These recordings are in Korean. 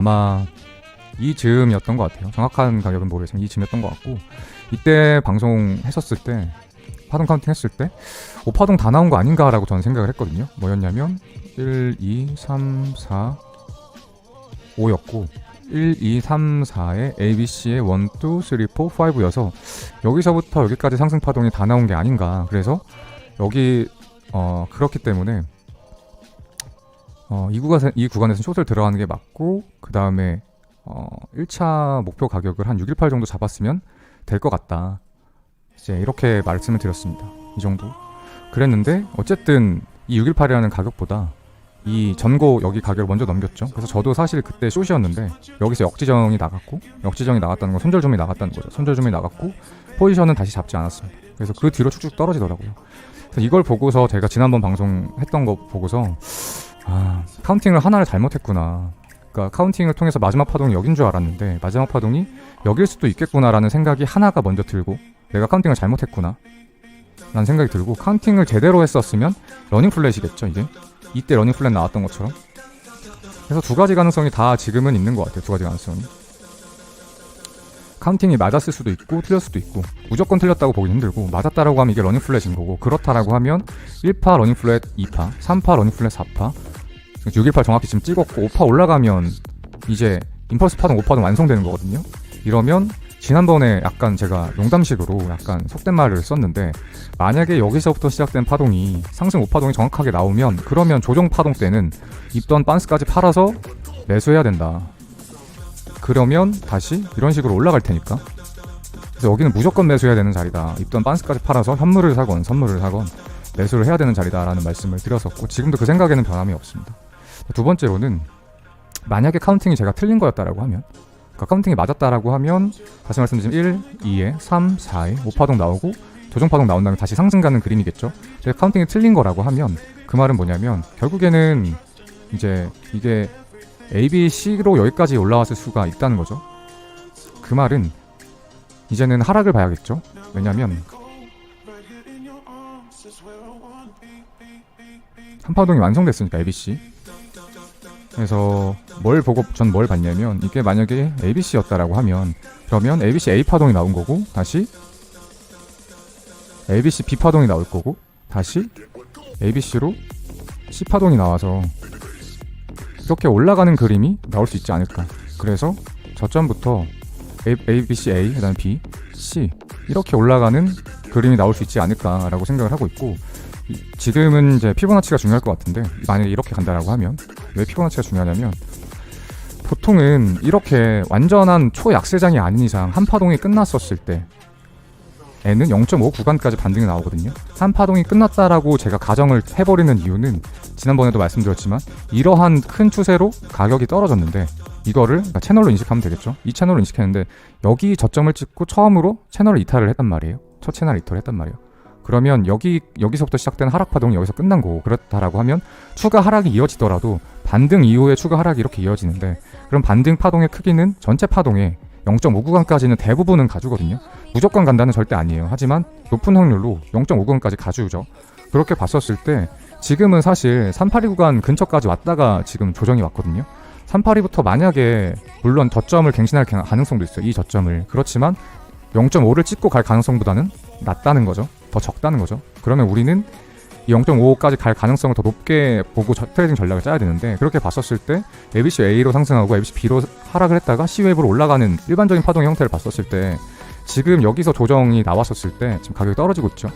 아마 이 즈음이었던 것 같아요. 정확한 가격은 모르겠지만 이 즈음이었던 것 같고, 이때 방송했었을 때 파동 카운팅 했을 때 5파동 다 나온 거 아닌가라고 저는 생각을 했거든요. 뭐였냐면 1, 2, 3, 4, 5였고 1, 2, 3, 4에 ABC의 1, 2, 3, 4, 5여서 여기서부터 여기까지 상승 파동이 다 나온 게 아닌가. 그래서 여기 그렇기 때문에 이 구간에서 숏을 들어가는 게 맞고, 그 다음에 1차 목표 가격을 한 618 정도 잡았으면 될 것 같다. 이제 이렇게 말씀을 드렸습니다. 이 정도. 그랬는데 어쨌든 이 618이라는 가격보다 이 전고 여기 가격을 먼저 넘겼죠. 그래서 저도 사실 그때 숏이었는데 여기서 역지정이 나갔고, 역지정이 나갔다는 건 손절좀이 나갔다는 거죠. 손절좀이 나갔고 포지션은 다시 잡지 않았습니다. 그래서 그 뒤로 쭉쭉 떨어지더라고요. 그래서 이걸 보고서 제가 지난번 방송했던 거 보고서 카운팅을 하나를 잘못했구나. 그러니까 카운팅을 통해서 마지막 파동이 여긴 줄 알았는데 마지막 파동이 여길 수도 있겠구나라는 생각이 하나가 먼저 들고, 내가 카운팅을 잘못했구나 라는 생각이 들고, 카운팅을 제대로 했었으면 러닝 플랫이겠죠. 이때 러닝 플랫 나왔던 것처럼. 그래서 두 가지 가능성이 다 지금은 있는 것 같아요. 두 가지 가능성이. 카운팅이 맞았을 수도 있고 틀렸을 수도 있고, 무조건 틀렸다고 보기 힘들고, 맞았다라고 하면 이게 러닝 플랫인 거고, 그렇다라고 하면 1파 러닝 플랫 2파, 3파 러닝 플랫 4파, 618 정확히 지금 찍었고 5파 올라가면 이제 임펄스 파동 5파동 완성되는 거거든요. 이러면 지난번에 약간 제가 농담식으로 약간 속된 말을 썼는데, 만약에 여기서부터 시작된 파동이 상승 5파동이 정확하게 나오면, 그러면 조정 파동 때는 입던 반스까지 팔아서 매수해야 된다. 그러면 다시 이런 식으로 올라갈 테니까. 그래서 여기는 무조건 매수해야 되는 자리다. 입던 반스까지 팔아서 현물을 사건 선물을 사건 매수를 해야 되는 자리다라는 말씀을 드렸었고, 지금도 그 생각에는 변함이 없습니다. 두 번째로는, 만약에 카운팅이 제가 틀린 거였다라고 하면, 그러니까 카운팅이 맞았다라고 하면 다시 말씀드리면 1, 2에 3, 4에 5파동 나오고 조정파동 나온 다음에 다시 상승 가는 그림이겠죠. 근데 카운팅이 틀린 거라고 하면 그 말은 뭐냐면, 결국에는 이제 이게 A, B, C로 여기까지 올라왔을 수가 있다는 거죠. 그 말은 이제는 하락을 봐야겠죠. 왜냐면 3파동이 완성됐으니까 ABC. 그래서 전 뭘 봤냐면, 이게 만약에 ABC였다라고 하면, 그러면 ABC A파동이 나온 거고, 다시 ABC B파동이 나올 거고, 다시 ABC로 C파동이 나와서 이렇게 올라가는 그림이 나올 수 있지 않을까. 그래서 저점부터 ABC A, 그 다음에 B, C 이렇게 올라가는 그림이 나올 수 있지 않을까라고 생각을 하고 있고, 지금은 이제 피보나치가 중요할 것 같은데, 만약에 이렇게 간다라고 하면, 왜 피보나치가 중요하냐면, 보통은 이렇게 완전한 초약세장이 아닌 이상 한 파동이 끝났었을 때 에는 0.5 구간까지 반등이 나오거든요. 한 파동이 끝났다라고 제가 가정을 해버리는 이유는, 지난번에도 말씀드렸지만 이러한 큰 추세로 가격이 떨어졌는데, 이거를 그러니까 채널로 인식하면 되겠죠. 이 채널로 인식했는데 여기 저점을 찍고 처음으로 채널을 이탈을 했단 말이에요. 첫 채널 이탈을 했단 말이에요. 그러면 여기서부터 시작된 하락 파동이 여기서 끝난 거고, 그렇다라고 하면 추가 하락이 이어지더라도 반등 이후에 추가 하락이 이렇게 이어지는데, 그럼 반등 파동의 크기는 전체 파동의 0.5 구간까지는 대부분은 가주거든요. 무조건 간다는 절대 아니에요. 하지만 높은 확률로 0.5 구간까지 가주죠. 그렇게 봤었을 때 지금은 사실 382 구간 근처까지 왔다가 지금 조정이 왔거든요. 382부터 만약에 물론 저점을 갱신할 가능성도 있어요. 이 저점을. 그렇지만 0.5를 찍고 갈 가능성보다는 낮다는 거죠. 더 적다는 거죠. 그러면 우리는 이 0.5까지 갈 가능성을 더 높게 보고 트레이딩 전략을 짜야 되는데, 그렇게 봤었을 때 ABC A로 상승하고 ABC B로 하락을 했다가 C웨이브로 올라가는 일반적인 파동의 형태를 봤었을 때, 지금 여기서 조정이 나왔었을 때 지금 가격이 떨어지고 있죠.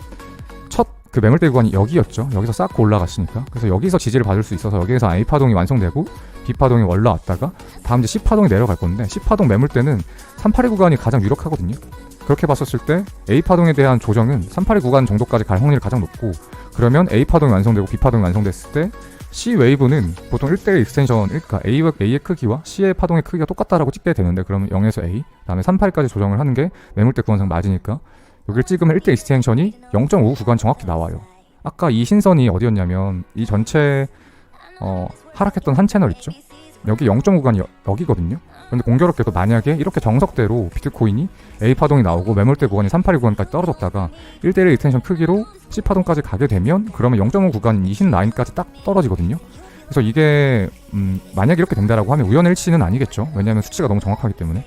첫 그 매물대 구간이 여기였죠. 여기서 쌓고 올라갔으니까. 그래서 여기서 지지를 받을 수 있어서 여기에서 A파동이 완성되고 B파동이 올라왔다가 다음 이제 C파동이 내려갈 건데, C파동 매물대는 382 구간이 가장 유력하거든요. 그렇게 봤었을 때 A파동에 대한 조정은 382 구간 정도까지 갈 확률이 가장 높고, 그러면 A파동이 완성되고 B파동이 완성됐을 때 C웨이브는 보통 1대1 익스텐션, 그러니까 A의 크기와 C의 파동의 크기가 똑같다라고 찍게 되는데, 그러면 0에서 A, 그 다음에 382까지 조정을 하는 게 매물대 구간상 맞으니까 여기를 찍으면 1대 익스텐션이 0.5 구간 정확히 나와요. 아까 이 신선이 어디였냐면, 이 전체 하락했던 한 채널 있죠? 여기 0.5 구간이 여기거든요. 그런데 공교롭게도 만약에 이렇게 정석대로 비트코인이 A파동이 나오고 매물대 구간이 382 구간까지 떨어졌다가 1대1 익스텐션 크기로 C파동까지 가게 되면, 그러면 0.5 구간 이 흰 라인까지 딱 떨어지거든요. 그래서 이게 만약에 이렇게 된다라고 하면 우연의 일치는 아니겠죠. 왜냐하면 수치가 너무 정확하기 때문에.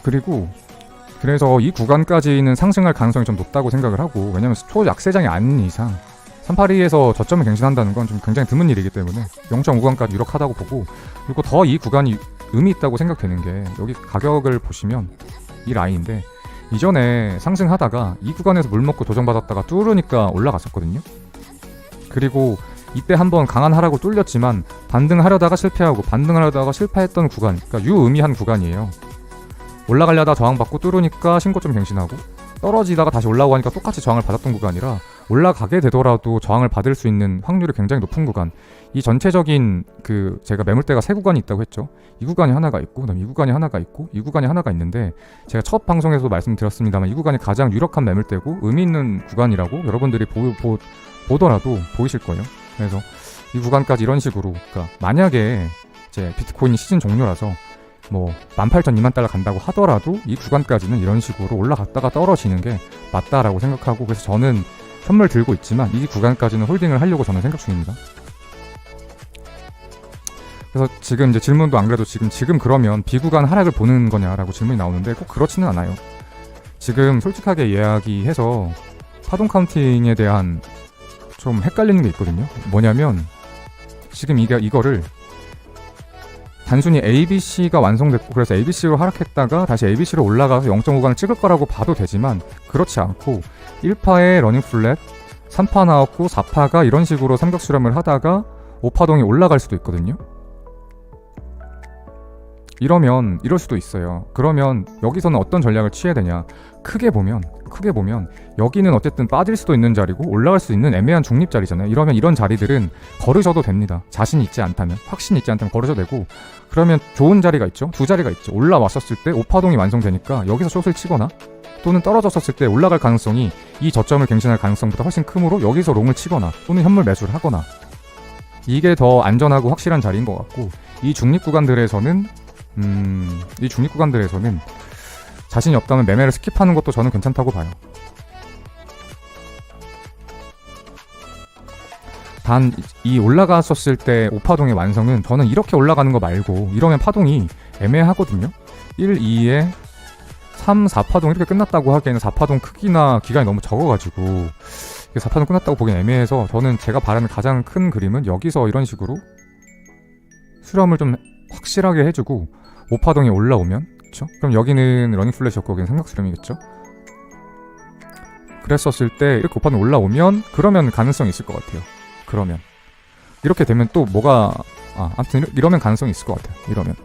그리고 그래서 이 구간까지는 상승할 가능성이 좀 높다고 생각을 하고, 왜냐면 초약세장이 아닌 이상 382에서 저점을 갱신한다는 건 좀 굉장히 드문 일이기 때문에 0.5강까지 유력하다고 보고, 그리고 더 이 구간이 의미 있다고 생각되는 게 여기 가격을 보시면 이 라인인데, 이전에 상승하다가 이 구간에서 물 먹고 도전받았다가 뚫으니까 올라갔었거든요. 그리고 이때 한번 강한 하락을 뚫렸지만 반등하려다가 실패하고 반등하려다가 실패했던 구간, 그러니까 유의미한 구간이에요. 올라가려다 저항받고 뚫으니까 신고점 갱신하고, 떨어지다가 다시 올라오고 하니까 똑같이 저항을 받았던 구간이라 올라가게 되더라도 저항을 받을 수 있는 확률이 굉장히 높은 구간. 이 전체적인 제가 매물대가 세 구간이 있다고 했죠. 이 구간이 하나가 있고, 그다음에 이 구간이 하나가 있고, 이 구간이 하나가 있는데, 제가 첫 방송에서도 말씀드렸습니다만 이 구간이 가장 유력한 매물대고 의미 있는 구간이라고 여러분들이 보더라도 보이실 거예요. 그래서 이 구간까지 이런 식으로, 그러니까 만약에 이제 비트코인 시즌 종료라서 뭐 18,000, 20,000달러 간다고 하더라도 이 구간까지는 이런 식으로 올라갔다가 떨어지는 게 맞다라고 생각하고, 그래서 저는 선물 들고 있지만 이 구간까지는 홀딩을 하려고 저는 생각 중입니다. 그래서 지금 이제 질문도 안 그래도 지금 그러면 비구간 하락을 보는 거냐라고 질문이 나오는데 꼭 그렇지는 않아요. 지금 솔직하게 이야기해서 파동 카운팅에 대한 좀 헷갈리는 게 있거든요. 뭐냐면 지금 이거를 단순히 ABC가 완성됐고 그래서 ABC로 하락했다가 다시 ABC로 올라가서 0.5강을 찍을 거라고 봐도 되지만, 그렇지 않고 1파에 러닝 플랫, 3파 나왔고 4파가 이런 식으로 삼각 수렴을 하다가 5파동이 올라갈 수도 있거든요. 이럴 수도 있어요. 그러면 여기서는 어떤 전략을 취해야 되냐? 크게 보면 여기는 어쨌든 빠질 수도 있는 자리고 올라갈 수 있는 애매한 중립 자리잖아요. 이러면 이런 자리들은 거르셔도 됩니다. 자신 있지 않다면, 확신 있지 않다면 거르셔도 되고, 그러면 좋은 자리가 있죠. 두 자리가 있죠. 올라왔었을 때 5파동이 완성되니까 여기서 숏을 치거나, 또는 떨어졌었을 때 올라갈 가능성이 이 저점을 갱신할 가능성보다 훨씬 크므로 여기서 롱을 치거나 또는 현물 매수를 하거나, 이게 더 안전하고 확실한 자리인 것 같고, 이 중립 구간들에서는 자신이 없다면 매매를 스킵하는 것도 저는 괜찮다고 봐요. 단 이 올라갔었을 때 5파동의 완성은 저는 이렇게 올라가는 거 말고, 이러면 파동이 애매하거든요. 1, 2에 3, 4파동 이렇게 끝났다고 하기에는 4파동 크기나 기간이 너무 적어가지고 4파동 끝났다고 보기엔 애매해서, 저는 제가 바라는 가장 큰 그림은 여기서 이런 식으로 수렴을 좀 확실하게 해주고 5파동이 올라오면, 그쵸? 그럼 여기는 러닝 플랫이었고 여기는 삼각 수렴이겠죠? 그랬었을 때 이렇게 5파동 올라오면 그러면 가능성이 있을 것 같아요. 그러면 이렇게 되면 또 뭐가 아무튼 이러면 가능성이 있을 것 같아요. 이러면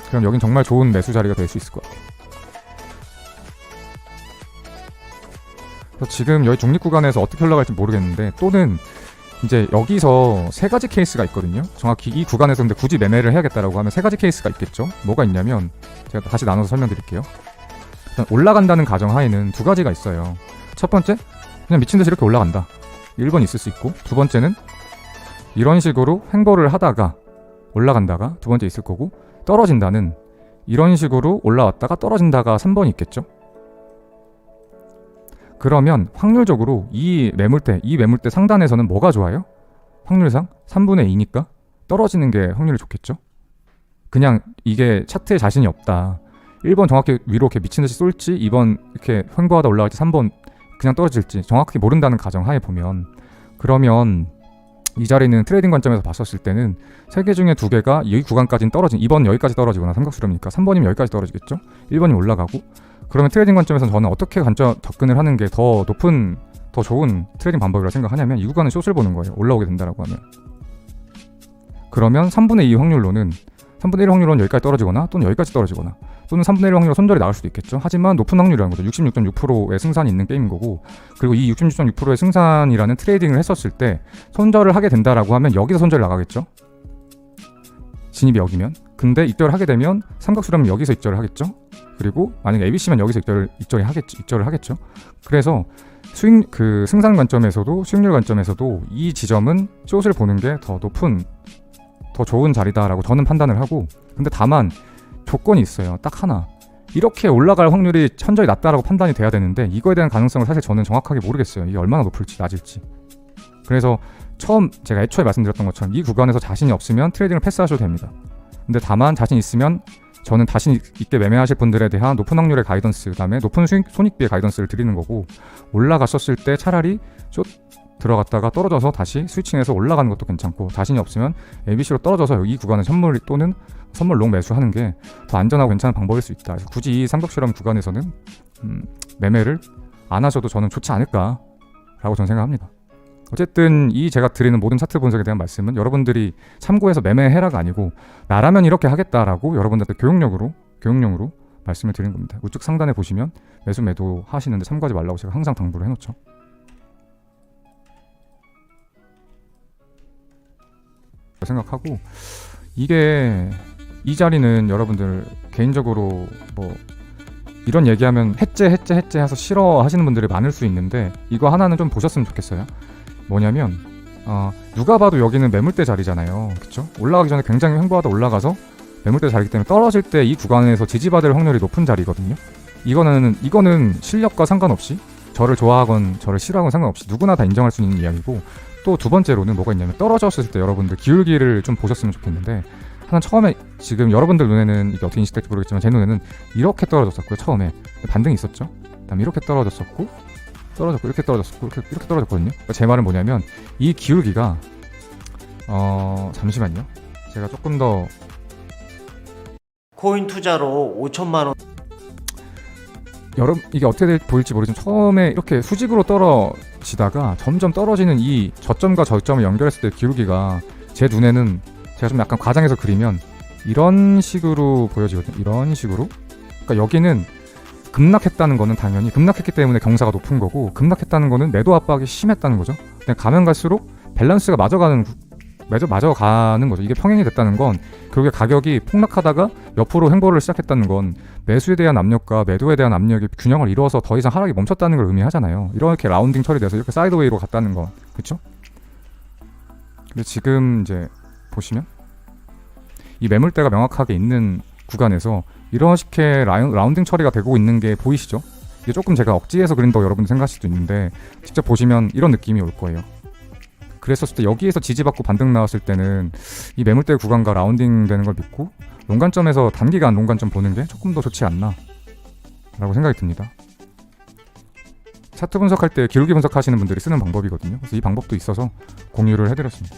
그럼 여긴 정말 좋은 매수 자리가 될 수 있을 것 같아요. 그래서 지금 여기 중립 구간에서 어떻게 흘러갈지 모르겠는데, 또는 이제 여기서 세 가지 케이스가 있거든요. 정확히 이 구간에서 근데 굳이 매매를 해야겠다라고 하면 세 가지 케이스가 있겠죠. 뭐가 있냐면 제가 다시 나눠서 설명드릴게요. 일단 올라간다는 가정하에는 두 가지가 있어요. 첫 번째, 그냥 미친듯이 이렇게 올라간다. 1번 있을 수 있고, 두 번째는 이런 식으로 횡보를 하다가 올라간다가 두 번째 있을 거고, 떨어진다는 이런 식으로 올라왔다가 떨어진다가 3번이 있겠죠. 그러면 확률적으로 이 매물대 상단에서는 뭐가 좋아요? 확률상 3분의 2니까 떨어지는 게 확률이 좋겠죠. 그냥 이게 차트에 자신이 없다, 1번 정확히 위로 이렇게 미친듯이 쏠지 2번 이렇게 횡보하다 올라갈지 3번 그냥 떨어질지 정확히 모른다는 가정하에 보면, 그러면 이 자리는 트레이딩 관점에서 봤었을 때는 세 개 중에 두 개가 이 구간까지는 2번 여기까지 떨어지거나 삼각수렴이니까 3번이면 여기까지 떨어지겠죠. 1번이 올라가고, 그러면 트레이딩 관점에서 저는 어떻게 접근을 하는 게 더 좋은 트레이딩 방법이라고 생각하냐면, 이 구간은 숏을 보는 거예요. 올라오게 된다라고 하면. 그러면 3분의 2 확률로는 3분의 1 확률로는 여기까지 떨어지거나 또는 여기까지 떨어지거나 또는 3분의 1 확률로 손절이 나올 수도 있겠죠. 하지만 높은 확률이라는 거죠. 66.6%의 승산이 있는 게임인 거고, 그리고 이 66.6%의 승산이라는 트레이딩을 했었을 때 손절을 하게 된다라고 하면 여기서 손절이 나가겠죠. 진입이 여기면. 근데 입절을 하게 되면 삼각수렴은 여기서 입절을 하겠죠. 그리고 만약에 ABC면 여기서 입절을 하겠죠. 그래서 승산 관점에서도 수익률 관점에서도 이 지점은 숏을 보는 게 더 좋은 자리다라고 저는 판단을 하고, 근데 다만 조건이 있어요. 딱 하나. 이렇게 올라갈 확률이 현저히 낮다라고 판단이 돼야 되는데 이거에 대한 가능성을 사실 저는 정확하게 모르겠어요. 이게 얼마나 높을지 낮을지. 그래서 처음 제가 애초에 말씀드렸던 것처럼 이 구간에서 자신이 없으면 트레이딩을 패스하셔도 됩니다. 근데 다만 자신 있으면 저는 자신 있게 매매하실 분들에 대한 높은 확률의 가이던스, 그다음에 높은 손익비의 가이던스를 드리는 거고, 올라갔었을 때 차라리 숏 들어갔다가 떨어져서 다시 스위칭해서 올라가는 것도 괜찮고, 자신이 없으면 ABC로 떨어져서 이 구간에 선물 또는 선물 롱 매수하는 게 더 안전하고 괜찮은 방법일 수 있다. 그래서 굳이 이 삼각실험 구간에서는 매매를 안 하셔도 저는 좋지 않을까라고 저는 생각합니다. 어쨌든 이 제가 드리는 모든 차트 분석에 대한 말씀은 여러분들이 참고해서 매매해라가 아니고 나라면 이렇게 하겠다라고 여러분들한테 교육용으로 말씀을 드리는 겁니다. 우측 상단에 보시면 매수 매도 하시는데 참고하지 말라고 제가 항상 당부를 해놓죠. 생각하고, 이게 이 자리는 여러분들 개인적으로 뭐 이런 얘기하면 해제 해서 싫어하시는 분들이 많을 수 있는데, 이거 하나는 좀 보셨으면 좋겠어요. 뭐냐면 누가 봐도 여기는 매물대 자리잖아요. 그쵸? 올라가기 전에 굉장히 횡보하다 올라가서 매물대 자리이기 때문에 떨어질 때 이 구간에서 지지받을 확률이 높은 자리거든요. 이거는 실력과 상관없이, 저를 좋아하건 저를 싫어하건 상관없이 누구나 다 인정할 수 있는 이야기고, 또 두 번째로는 뭐가 있냐면, 떨어졌을 때 여러분들 기울기를 좀 보셨으면 좋겠는데, 하나 처음에 지금 여러분들 눈에는 이게 어떻게 인식될지 모르겠지만 제 눈에는 이렇게 떨어졌었고요. 처음에 반등이 있었죠. 그다음에 이렇게 떨어졌었고 이렇게 떨어졌었고 이렇게 떨어졌거든요. 그러니까 제 말은 뭐냐면, 이 기울기가 잠시만요. 제가 조금 더 코인 투자로 5천만 원. 여러분 이게 어떻게 보일지 모르지만, 처음에 이렇게 수직으로 떨어지다가 점점 떨어지는 이 저점과 저점을 연결했을 때 기울기가 제 눈에는, 제가 좀 약간 과장해서 그리면 이런 식으로 보여지거든요. 이런 식으로. 그러니까 여기는 급락했다는 거는 당연히 급락했기 때문에 경사가 높은 거고, 급락했다는 거는 매도 압박이 심했다는 거죠. 그냥 가면 갈수록 밸런스가 맞아가는 거죠. 이게 평행이 됐다는 건 결국에 가격이 폭락하다가 옆으로 횡보를 시작했다는 건 매수에 대한 압력과 매도에 대한 압력이 균형을 이루어서 더 이상 하락이 멈췄다는 걸 의미하잖아요. 이렇게 라운딩 처리돼서 이렇게 사이드웨이로 갔다는 건, 그렇죠? 근데 지금 이제 보시면 이 매물대가 명확하게 있는 구간에서 이렇게 라운딩 처리가 되고 있는 게 보이시죠? 이게 조금 제가 억지해서 그린다고 여러분들 생각하실 수도 있는데, 직접 보시면 이런 느낌이 올 거예요. 그랬었을 때 여기에서 지지받고 반등 나왔을 때는 이 매물대 구간과 라운딩 되는 걸 믿고 롱관점에서 단기간 롱관점 보는 게 조금 더 좋지 않나 라고 생각이 듭니다. 차트 분석할 때 기울기 분석하시는 분들이 쓰는 방법이거든요. 그래서 이 방법도 있어서 공유를 해드렸습니다.